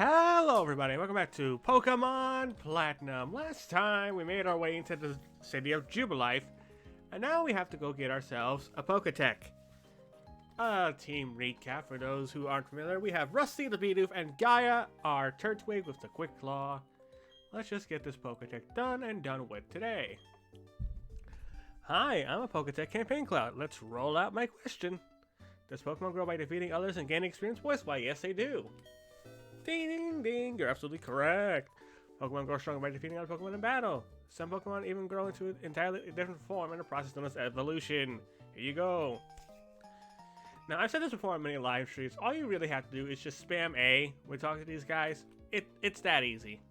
Hello everybody, welcome back to Pokemon Platinum. Last time we made our way into the city of Jubilife, and now we have to go get ourselves a Poketech. Team recap for those who aren't familiar, we have Rusty the Bidoof and Gaia, our Turtwig with the Quick Claw. Let's just get this Poketech done and done with today. Hi, I'm a Poketech Campaign Cloud. Let's roll out my question. Does Pokemon grow by defeating others and gaining experience points? Why, yes they do. Ding ding ding, you're absolutely correct. Pokemon grow stronger by defeating other Pokemon in battle. Some Pokemon even grow into an entirely different form in a process known as evolution. Here you go. Now, I've said this before on many live streams. All you really have to do is just spam A when talking to these guys. It's that easy.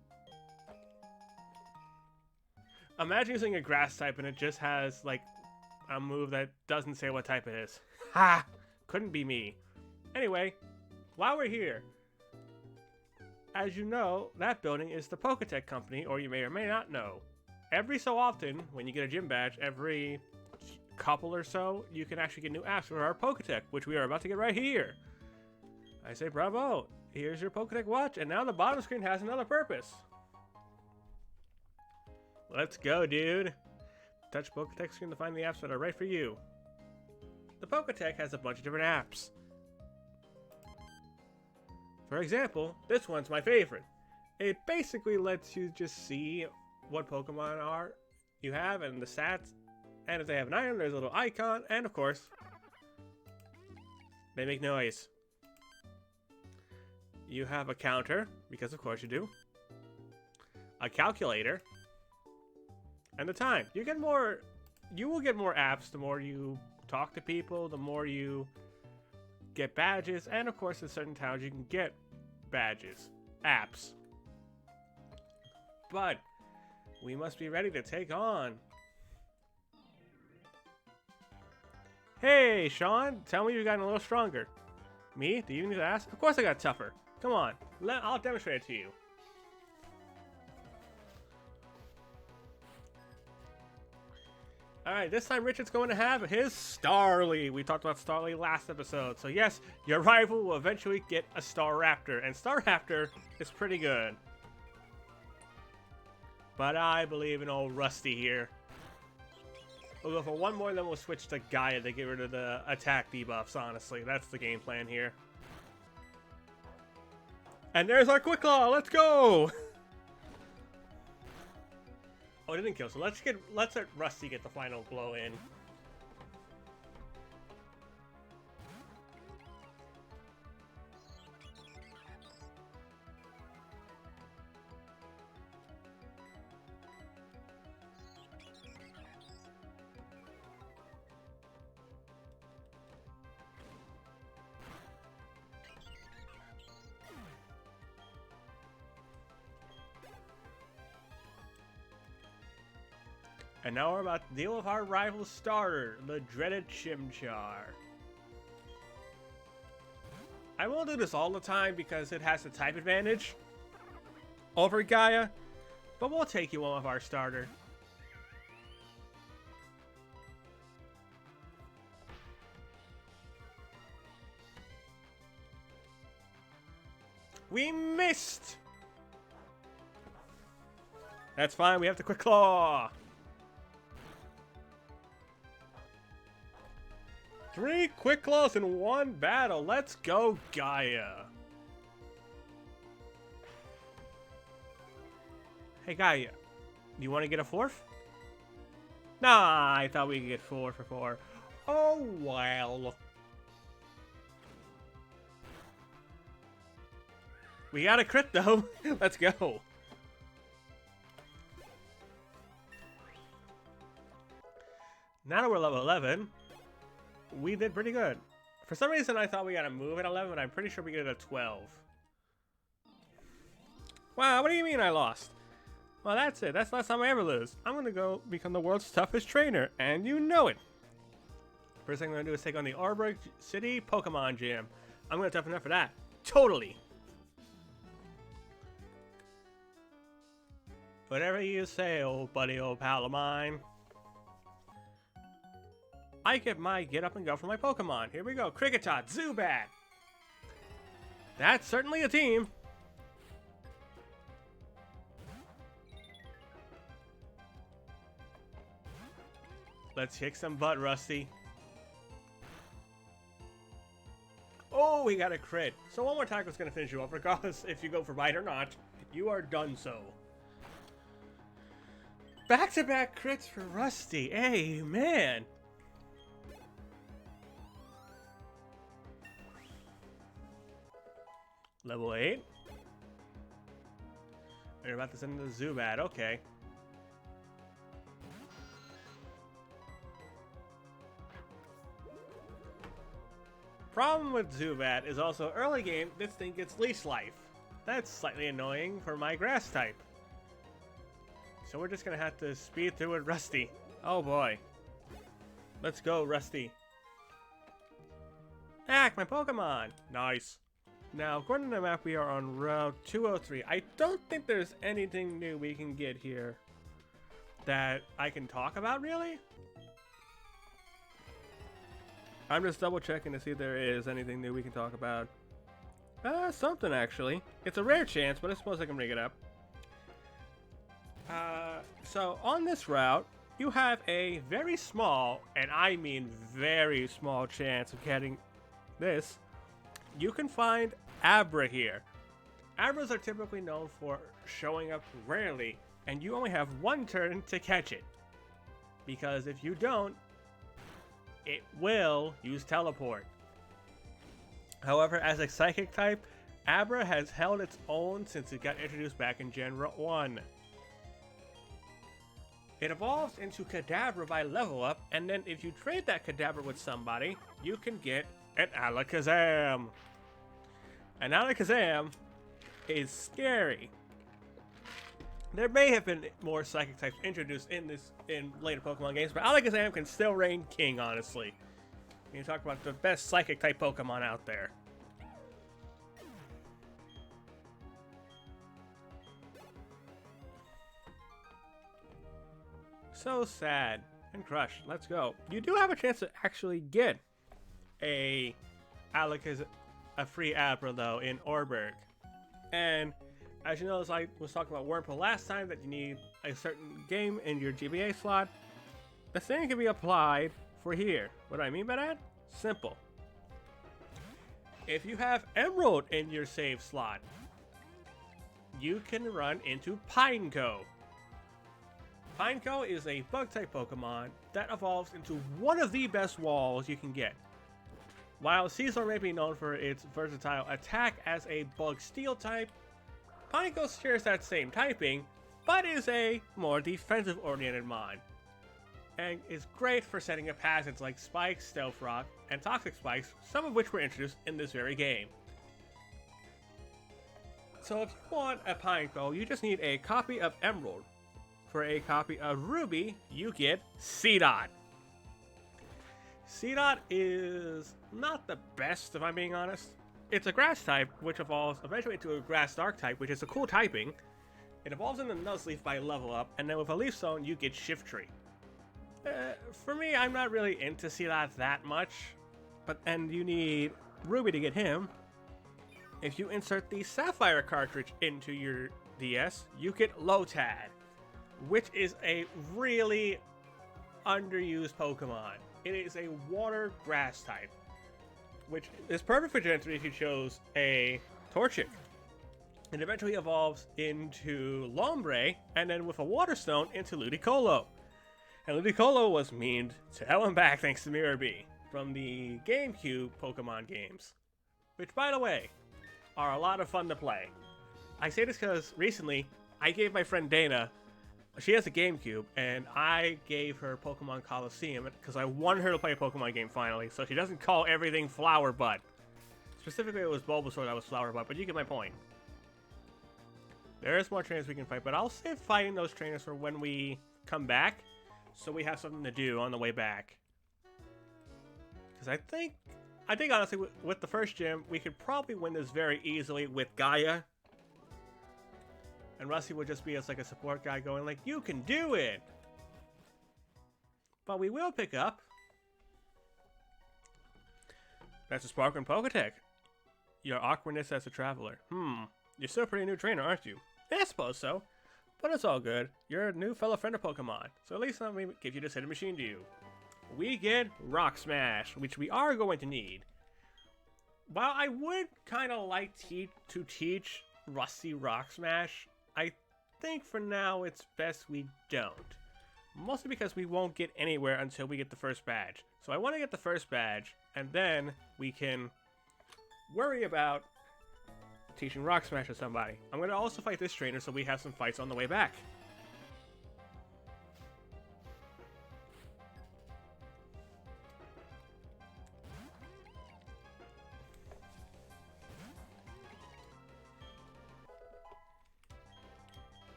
Imagine using a grass type and it just has, like, a move that doesn't say what type it is. Ha! Couldn't be me. Anyway, while we're here, as you know, that building is the Poketech Company, or you may or may not know. Every so often, when you get a gym badge, every couple or so, you can actually get new apps for our Poketech, which we are about to get right here. I say bravo. Here's your Poketech watch, and now the bottom screen has another purpose. Let's go, dude. Touch Poketech screen to find the apps that are right for you. The Poketech has a bunch of different apps. For example, this one's my favorite. It basically lets you just see what Pokemon you have and the stats. And if they have an item, there's a little icon. And of course, they make noise. You have a counter, because of course you do. A calculator. And the time. You will get more apps the more you talk to people, the more you get badges, and of course in certain towns you can get badges, apps. But we must be ready to take on. Hey Sean, tell me you've gotten a little stronger. Me? Do you need to ask? Of course I got tougher. Come on, I'll demonstrate it to you. Alright, this time Richard's going to have his Starly. We talked about Starly last episode. So yes, your rival will eventually get a Staraptor. And Staraptor is pretty good. But I believe in old Rusty here. We'll go for one more, then we'll switch to Gaia to get rid of the attack debuffs, honestly. That's the game plan here. And there's our Quick Claw! Let's go! Oh, it didn't kill, so let's let Rusty get the final blow in. And now we're about to deal with our rival starter, the dreaded Chimchar. I won't do this all the time because it has the type advantage over Gaia, but we'll take you one with our starter. We missed! That's fine, we have the Quick Claw! 3 Quick Claws in one battle. Let's go, Gaia. Hey, Gaia. Do you want to get a 4th? Nah, I thought we could get 4 for 4. Oh, well. We got a crit, though. Let's go. Now that we're level 11... we did pretty good. For some reason, I thought we got a move at 11, but I'm pretty sure we get it at 12. Wow, what do you mean I lost? Well, that's it. That's the last time I ever lose. I'm going to go become the world's toughest trainer, and you know it. First thing I'm going to do is take on the Roark City Pokemon Gym. I'm going to toughen up for that. Totally. Whatever you say, old buddy, old pal of mine. I get my get up and go for my Pokemon. Here we go. Kricketot, Zubat. That's certainly a team. Let's kick some butt, Rusty. Oh, we got a crit. So one more tackle is going to finish you off, regardless if you go for bite or not. You are done so. Back-to-back crits for Rusty. Hey, man. Level 8. You're about to send the Zubat. Okay. Problem with Zubat is also early game, this thing gets leash life. That's slightly annoying for my grass type. So we're just gonna have to speed through with Rusty. Oh boy. Let's go, Rusty. Ack, my Pokemon! Nice. Now, according to the map, we are on Route 203. I don't think there's anything new we can get here that I can talk about, really? I'm just double checking to see if there is anything new we can talk about. Something actually. It's a rare chance, but I suppose I can bring it up. So on this route, you have a very small, and I mean very small chance of getting this. You can find Abra here. Abras are typically known for showing up rarely, and you only have one turn to catch it. Because if you don't, it will use Teleport. However, as a Psychic type, Abra has held its own since it got introduced back in Gen 1. It evolves into Kadabra by level up, and then if you trade that Kadabra with somebody, you can get an Alakazam. An Alakazam is scary. There may have been more Psychic types introduced in later Pokemon games, but Alakazam can still reign king, honestly. You talk about the best Psychic type Pokemon out there. So sad and crushed. Let's go. You do have a chance to actually get a free Abra though in Orberg. And as you know, as I was talking about Wurmple last time, that you need a certain game in your GBA slot. The same can be applied for here. What do I mean by that? Simple. If you have Emerald in your save slot, you can run into Pineco. Pineco is a bug-type Pokemon that evolves into one of the best walls you can get. While Caesar may be known for its versatile attack as a bug steel type, Pineco shares that same typing, but is a more defensive-oriented mon, and is great for setting up hazards like Spikes, Stealth Rock, and Toxic Spikes, some of which were introduced in this very game. So if you want a Pineco, you just need a copy of Emerald. For a copy of Ruby, you get Seedot. Seedot is not the best, if I'm being honest. It's a grass type, which evolves eventually into a grass dark type, which is a cool typing. It evolves into Nuzleaf by level up, and then with a Leaf Stone, you get Shiftry. For me, I'm not really into Seedot that much, and you need Ruby to get him. If you insert the Sapphire cartridge into your DS, you get Lotad, which is a really underused Pokemon. It is a water grass type, which is perfect for Gen 3 if you chose a Torchic. It eventually evolves into Lombre, and then with a Water Stone into Ludicolo. And Ludicolo was memed to hell and back thanks to Mirror B from the GameCube Pokemon games, which, by the way, are a lot of fun to play. I say this because recently I gave my friend Dana, she has a GameCube, and I gave her Pokemon Coliseum because I wanted her to play a Pokemon game finally, so she doesn't call everything Flower Butt. Specifically, it was Bulbasaur that was Flower Butt, but you get my point. There is more trainers we can fight, but I'll save fighting those trainers for when we come back, so we have something to do on the way back. Because I think honestly, with the first gym, we could probably win this very easily with Gaia. And Rusty would just be as like a support guy going like, you can do it! But we will pick up. That's a Sparkling Poketech. Your awkwardness as a traveler. You're still a pretty new trainer, aren't you? Yeah, I suppose so. But it's all good. You're a new fellow friend of Pokemon. So at least let me give you this hidden machine to you. we get Rock Smash, which we are going to need. While I would kind of like to teach Rusty Rock Smash, I think for now it's best we don't. Mostly because we won't get anywhere until we get the first badge. So I want to get the first badge, and then we can worry about teaching Rock Smash to somebody. I'm going to also fight this trainer so we have some fights on the way back.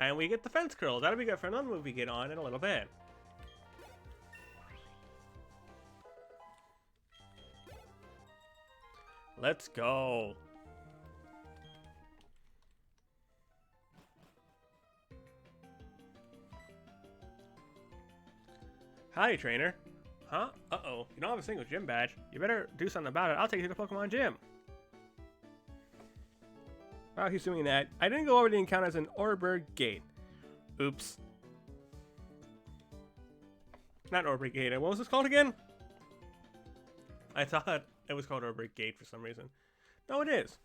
And we get the fence curl. That'll be good for another move we get on in a little bit. Let's go. Howdy, trainer. Huh? Uh-oh. You don't have a single gym badge. You better do something about it. I'll take you to the Pokemon gym. While he's doing that, I didn't go over the encounters in Oreburg Gate. Oops. Not Oreburg Gate. What was this called again? I thought it was called Oreburg Gate for some reason. No, it is.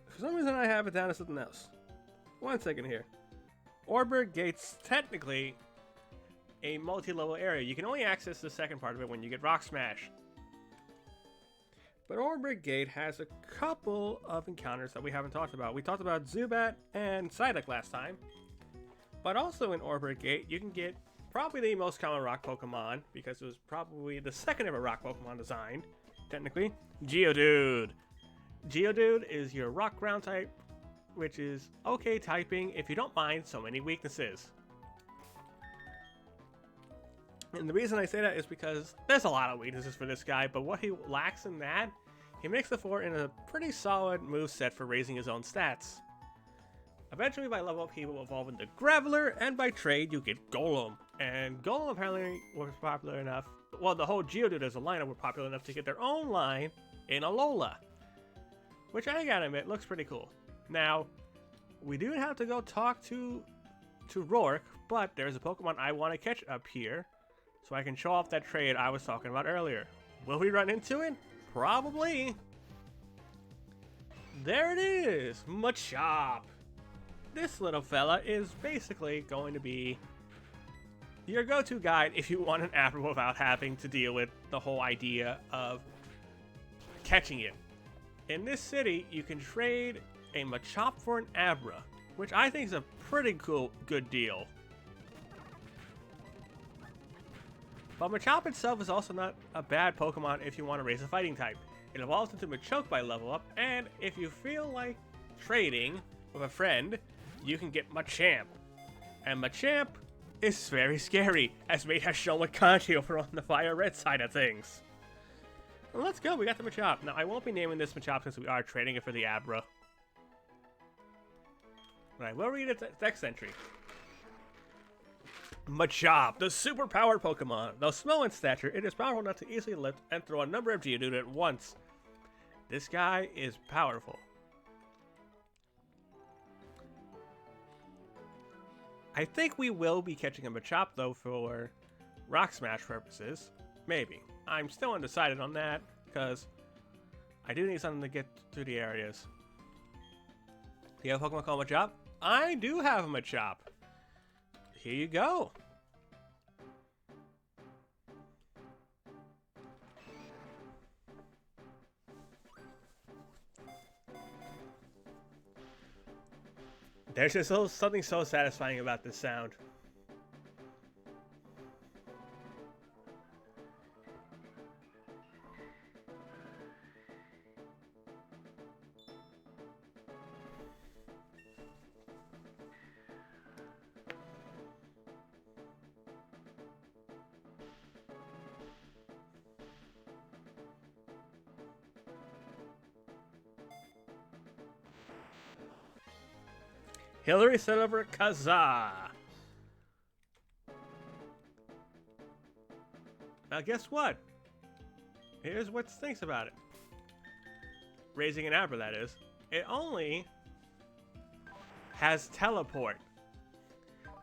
For some reason, I have it down as something else. 1 second here. Oreburg Gate's technically a multi-level area. You can only access the second part of it when you get Rock Smash. But Oreburg Gate has a couple of encounters that we haven't talked about. We talked about Zubat and Psyduck last time. But also in Oreburg Gate, you can get probably the most common rock Pokemon, because it was probably the second ever rock Pokemon designed, technically, Geodude. Geodude is your rock ground type, which is okay typing if you don't mind so many weaknesses. And the reason I say that is because there's a lot of weaknesses for this guy, but what he lacks in that, he makes the for in a pretty solid moveset for raising his own stats. Eventually, by level up, he will evolve into Graveler, and by trade, you get Golem. And Golem apparently was popular enough, well, the whole Geodude as a lineup were popular enough to get their own line in Alola. Which I gotta admit, looks pretty cool. Now, we do have to go talk to Roark, but there's a Pokemon I want to catch up here, so I can show off that trade I was talking about earlier. Will we run into it? Probably. There it is, Machop. This little fella is basically going to be your go-to guide if you want an Abra without having to deal with the whole idea of catching it. In this city, you can trade a Machop for an Abra, which I think is a pretty good deal. But Machop itself is also not a bad Pokemon if you want to raise a fighting type. It evolves into Machoke by level up, and if you feel like trading with a friend, you can get Machamp. And Machamp is very scary, as Mate has shown with Kanji over on the Fire Red side of things. Well, let's go, we got the Machop. Now, I won't be naming this Machop since we are trading it for the Abra. Alright, we'll read its next entry. Machop, the super-powered Pokemon. Though small in stature, it is powerful enough to easily lift and throw a number of Geodude at once. This guy is powerful. I think we will be catching a Machop, though, for Rock Smash purposes. Maybe. I'm still undecided on that, because I do need something to get through the areas. Do you have a Pokemon called Machop? I do have a Machop. Here you go. There's just something so satisfying about this sound. Hillary Silver Kazaa. Now guess what? Here's what stinks about it. Raising an Abra, that is. It only has teleport.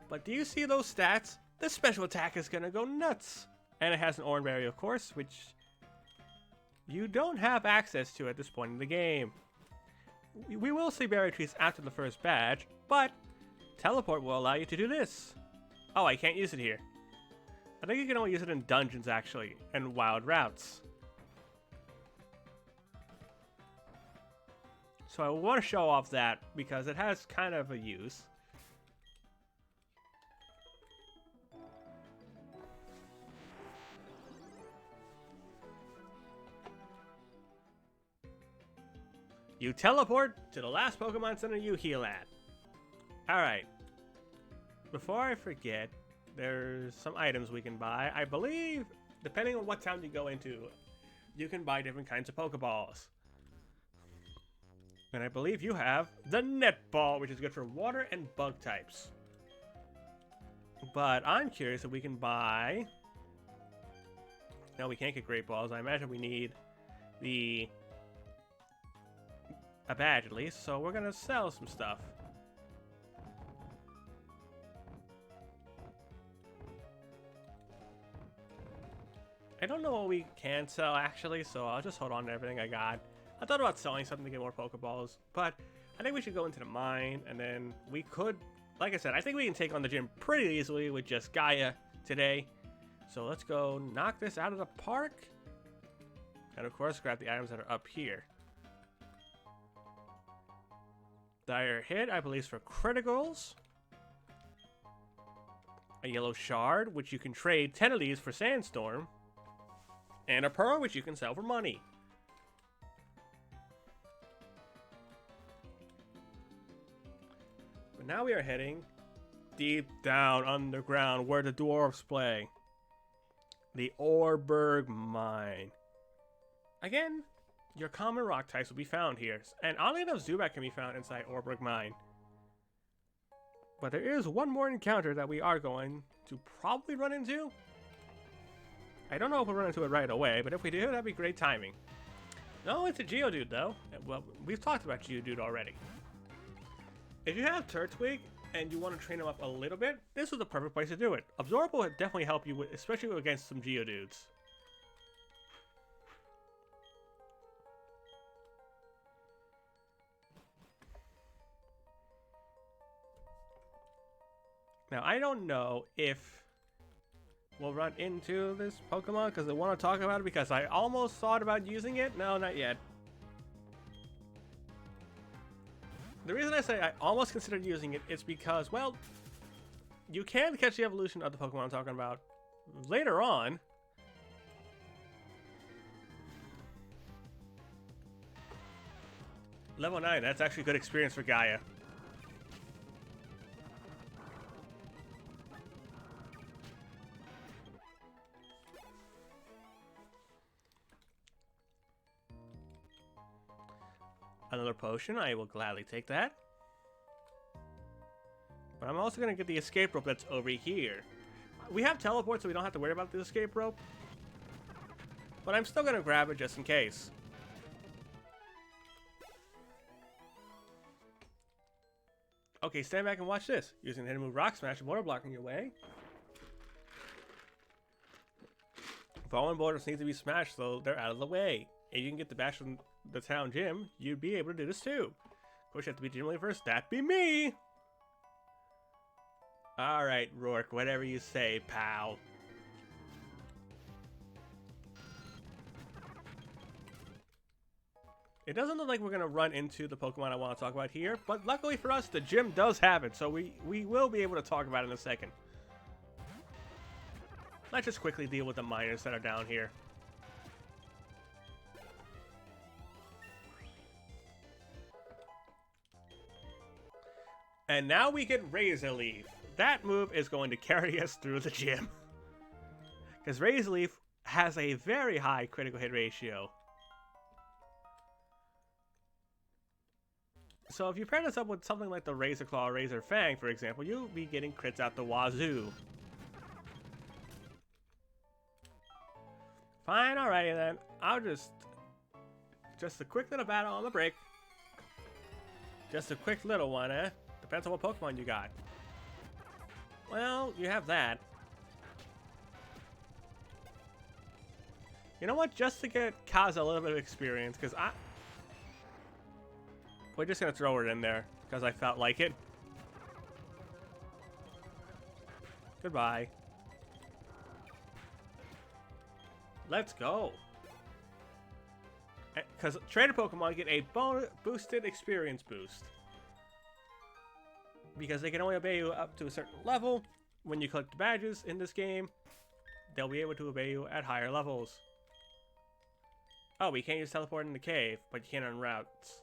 But do you see those stats? the special attack is gonna go nuts. And it has an Oran Berry, of course, which you don't have access to at this point in the game. We will see berry trees after the first badge, but teleport will allow you to do this. Oh, I can't use it here. I think you can only use it in dungeons, actually, and wild routes. So I want to show off that because it has kind of a use. You teleport to the last Pokemon Center you heal at. Alright. Before I forget, there's some items we can buy. I believe, depending on what town you go into, you can buy different kinds of Pokeballs. And I believe you have the Net Ball, which is good for water and bug types. But I'm curious if we can buy... No, we can't get Great Balls. I imagine we need a badge at least, so we're gonna sell some stuff. I don't know what we can sell actually, so I'll just hold on to everything I got. I thought about selling something to get more Pokeballs, but I think we should go into the mine, and then we could, like I said, I think we can take on the gym pretty easily with just Gaia today. So let's go knock this out of the park, and of course grab the items that are up here. Dire Hit, I believe, is for criticals. A Yellow Shard, which you can trade 10 of these for Sandstorm. And a Pearl, which you can sell for money. But now we are heading deep down underground where the dwarves play. The Orberg Mine. Again, your common rock types will be found here, and oddly enough, Zubat can be found inside Orberg Mine. But there is one more encounter that we are going to probably run into. I don't know if we'll run into it right away, but if we do, that'd be great timing. No, it's a Geodude though. Well, we've talked about Geodude already. If you have Turtwig and you want to train him up a little bit, this is the perfect place to do it. Absorb will definitely help you, with, especially against some Geodudes. Now, I don't know if we'll run into this Pokemon because I want to talk about it because I almost thought about using it. No, not yet. The reason I say I almost considered using it is because, well, you can catch the evolution of the Pokemon I'm talking about later on. Level 9, that's actually good experience for Gaia. Another potion, I will gladly take that. But I'm also going to get the escape rope that's over here. We have teleport, so we don't have to worry about the escape rope. But I'm still going to grab it just in case. Okay, stand back and watch this. Using the hidden move Rock Smash, water blocking your way. Fallen borders need to be smashed, so they're out of the way. If you can get the bash from the town gym, you'd be able to do this too. Of course, you have to be gym leader first. That'd be me! Alright, Roark, whatever you say, pal. It doesn't look like we're going to run into the Pokemon I want to talk about here, but luckily for us, the gym does have it, so we will be able to talk about it in a second. Let's just quickly deal with the miners that are down here. And now we get Razor Leaf. That move is going to carry us through the gym. Because Razor Leaf has a very high critical hit ratio. So if you pair this up with something like the Razor Claw or Razor Fang, for example, you'll be getting crits out the wazoo. Fine, alrighty then. I'll just a quick little battle on the break. Just a quick little one, eh? Depends on what Pokemon you got. Well, you have that. You know what? Just to get Kaz a little bit of experience, because we're just going to throw her in there, because I felt like it. Goodbye. Let's go. Because trainer Pokemon get a boosted experience boost. Because they can only obey you up to a certain level. When you collect badges in this game, they'll be able to obey you at higher levels. Oh, we can't use teleport in the cave, but you can on routes.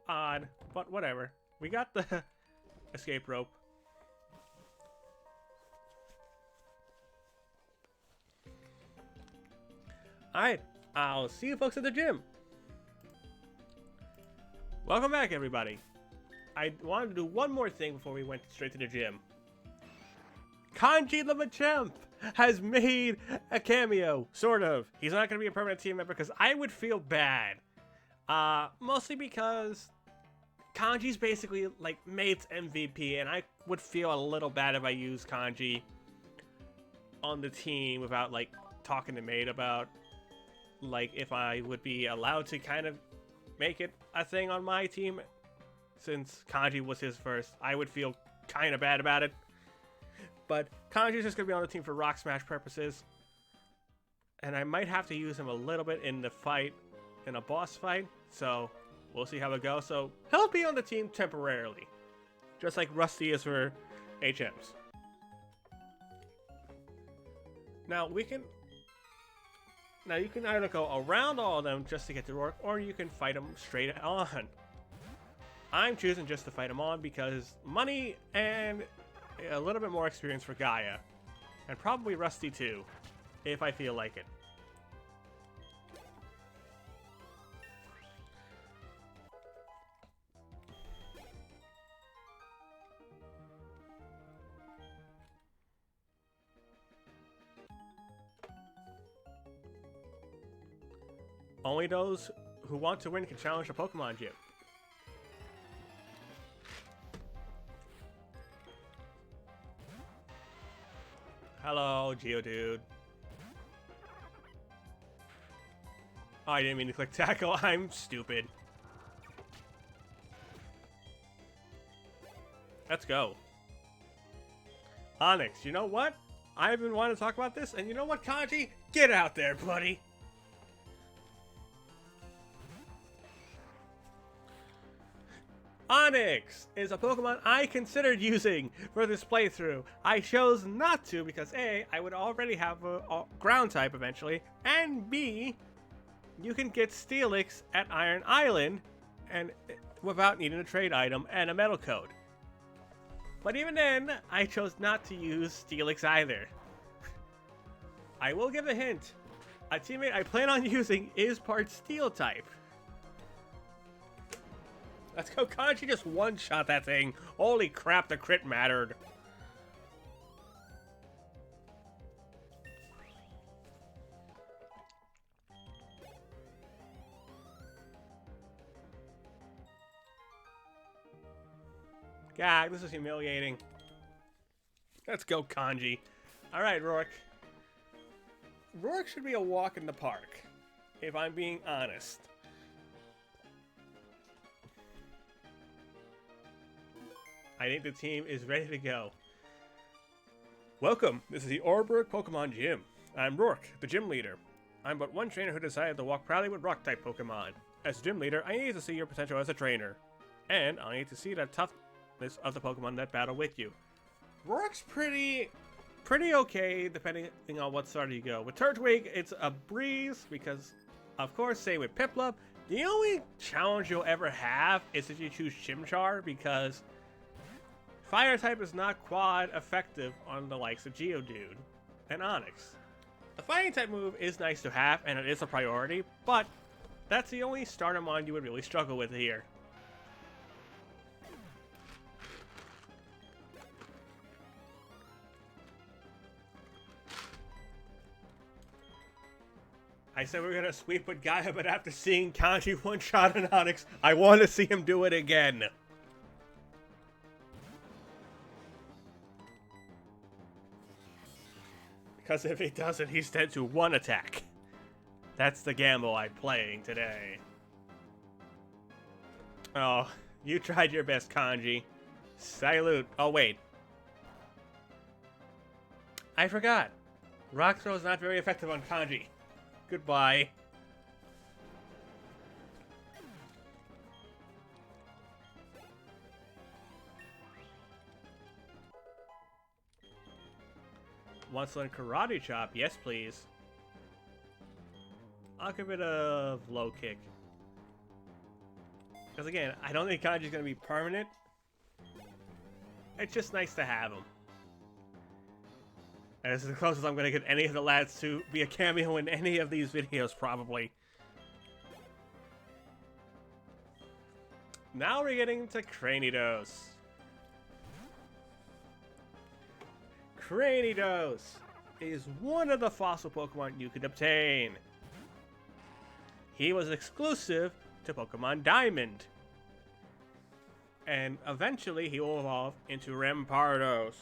Odd, but whatever. We got the escape rope. Alright, I'll see you folks at the gym. Welcome back, everybody. I wanted to do one more thing before we went straight to the gym. Kanji the Machamp has made a cameo, sort of. He's not going to be a permanent team member because I would feel bad. Mostly because Kanji's basically like Mate's MVP, and I would feel a little bad if I used Kanji on the team without like talking to Mate about like if I would be allowed to kind of make it a thing on my team. Since Kanji was his first, I would feel kind of bad about it. But Kanji's just going to be on the team for Rock Smash purposes. And I might have to use him a little bit in the fight, in a boss fight. So, we'll see how it goes. So, he'll be on the team temporarily. Just like Rusty is for HMs. Now, you can either go around all of them just to get to Roark, or you can fight them straight on. I'm choosing just to fight him on because money and a little bit more experience for Gaia. And probably Rusty too, if I feel like it. Only those who want to win can challenge a Pokemon gym. Hello, Geodude. Oh, I didn't mean to click tackle. I'm stupid. Let's go. Onyx, you know what? I've been wanting to talk about this, and you know what, Kanji? Get out there, buddy. Onyx is a Pokemon I considered using for this playthrough. I chose not to because A, I would already have a ground type eventually, and B, you can get Steelix at Iron Island and without needing a trade item and a metal code. But even then, I chose not to use Steelix either. I will give a hint. A teammate I plan on using is part Steel type. Let's go, Kanji just one-shot that thing. Holy crap, the crit mattered. God, this is humiliating. Let's go, Kanji. Alright, Roark. Roark should be a walk in the park, if I'm being honest. I think the team is ready to go. Welcome, this is the Oreburgh Pokemon Gym. I'm Roark, the gym leader. I'm but one trainer who decided to walk proudly with Rock-type Pokemon. As gym leader, I need to see your potential as a trainer. And I need to see the toughness of the Pokemon that battle with you. Roark's pretty okay, depending on what starter you go. With Turtwig, it's a breeze, because, of course, same with Piplup. The only challenge you'll ever have is if you choose Chimchar, because Fire type is not quad effective on the likes of Geodude and Onyx. The Fighting type move is nice to have, and it is a priority, but that's the only starter mon you would really struggle with here. I said we were gonna sweep with Gaia, but after seeing Kanji one-shot on Onyx, I want to see him do it again. Because if he doesn't, he's dead to one attack. That's the gamble I'm playing today. Oh, you tried your best, Kanji. Salute. Oh, wait. I forgot. Rock Throw is not very effective on Kanji. Goodbye. Wants to learn Karate Chop? Yes, please. I'll give it a low kick. Because again, I don't think Kanji's going to be permanent. It's just nice to have him. And this is the closest I'm going to get any of the lads to be a cameo in any of these videos, probably. Now we're getting to Cranidos. Cranidos is one of the fossil Pokemon you could obtain. He was exclusive to Pokemon Diamond. And eventually he will evolve into Rampardos.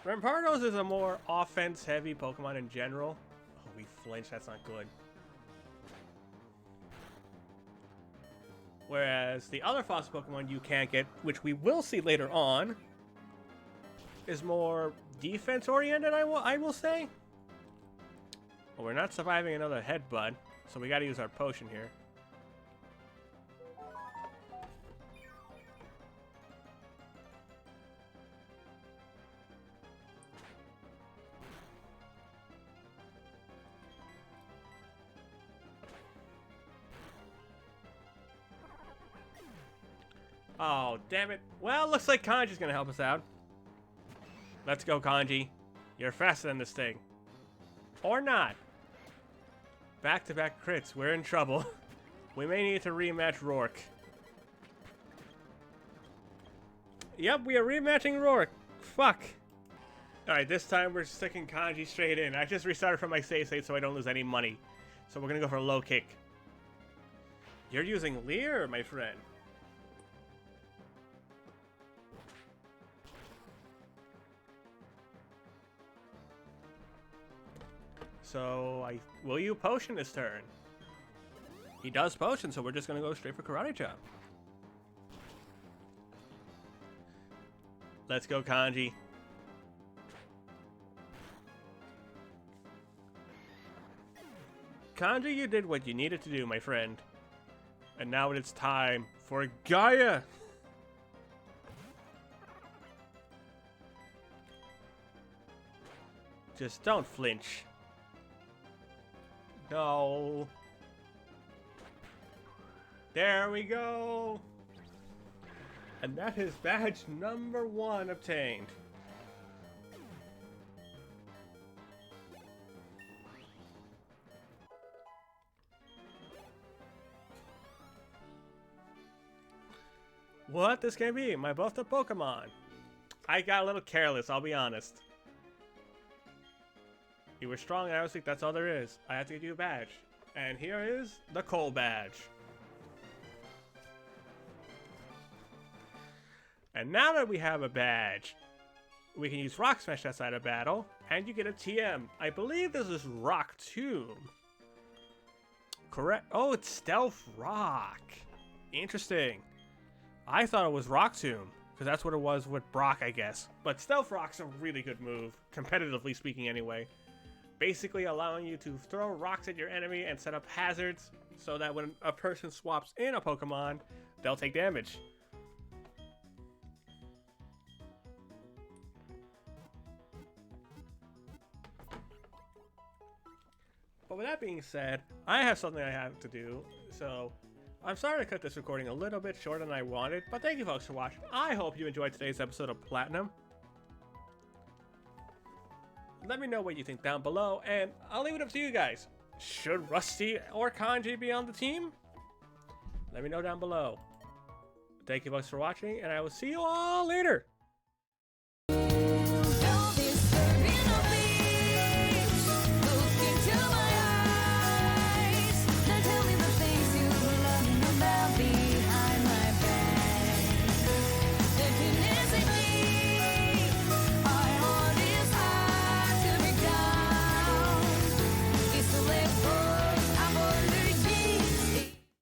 Rampardos is a more offense-heavy Pokemon in general. Oh, we flinch, that's not good. Whereas the other fossil Pokemon you can't get, which we will see later on, is more defense-oriented, I will say. Well, we're not surviving another headbutt, so we gotta use our potion here. Oh, damn it. Well, looks like Kanji's gonna help us out. Let's go, Kanji. You're faster than this thing. Or not. Back-to-back crits. We're in trouble. We may need to rematch Roark. Yep, we are rematching Roark. Fuck. Alright, this time we're sticking Kanji straight in. I just restarted from my save state so I don't lose any money. So we're gonna go for a low kick. You're using Leer, my friend. So, will you potion this turn? He does potion, so we're just gonna go straight for Karate Chop. Let's go, Kanji. Kanji, you did what you needed to do, my friend. And now it's time for Gaia! Just don't flinch. No. There we go. And that is badge number 1 obtained. What? This can't be. My buffed up Pokemon. I got a little careless, I'll be honest. You were strong and I was weak, that's all there is. I have to get you a badge. And here is the Coal badge. And now that we have a badge, we can use Rock Smash outside of battle, and you get a TM. I believe this is Rock Tomb. Correct. Oh, it's Stealth Rock. Interesting. I thought it was Rock Tomb, because that's what it was with Brock, I guess. But Stealth Rock's a really good move, competitively speaking anyway. Basically allowing you to throw rocks at your enemy and set up hazards so that when a person swaps in a Pokemon, they'll take damage. But with that being said, I have something I have to do, so I'm sorry to cut this recording a little bit shorter than I wanted, but thank you folks for watching. I hope you enjoyed today's episode of Platinum. Let me know what you think down below, and I'll leave it up to you guys. Should Rusty or Kanji be on the team? Let me know down below. Thank you folks for watching, and I will see you all later.